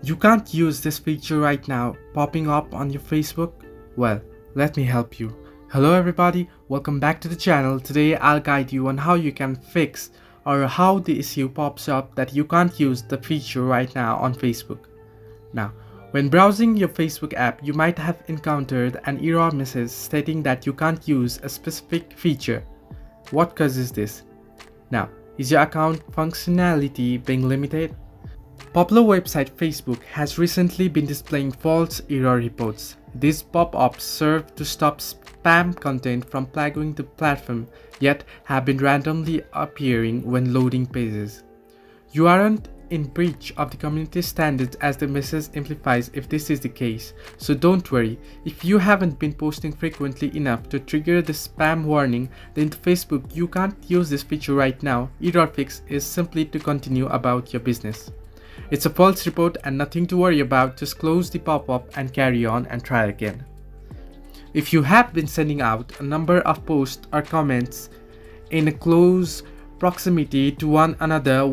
You can't use this feature right now popping up on your Facebook? Well, let me help you. Hello everybody, welcome back to the channel. Today I'll guide you on how you can fix or how the issue pops up that you can't use the feature right now on Facebook. Now, when browsing your Facebook app, you might have encountered an error message stating that you can't use a specific feature. What causes this? Now, is your account functionality being limited? Popular website Facebook has recently been displaying false error reports. These pop-ups serve to stop spam content from plaguing the platform, yet have been randomly appearing when loading pages. You aren't in breach of the community standards, as the message implies if this is the case, so don't worry. If you haven't been posting frequently enough to trigger the spam warning, then to Facebook you can't use this feature right now. Error fix is simply to continue about your business. It's a false report and nothing to worry about. Just close the pop-up and carry on and try again. If you have been sending out a number of posts or comments in a close proximity to one another,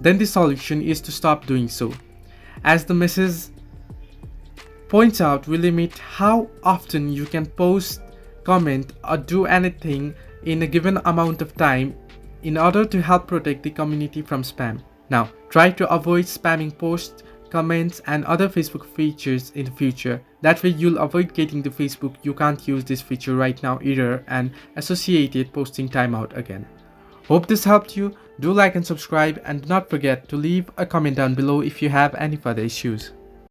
then the solution is to stop doing so. As the message points out, we limit how often you can post, comment or do anything in a given amount of time in order to help protect the community from spam. Now, try to avoid spamming posts, comments and other Facebook features in the future. That way you'll avoid getting the Facebook "you can't use this feature right now" error and associated posting timeout again. Hope this helped you. Do like and subscribe, and do not forget to leave a comment down below if you have any further issues.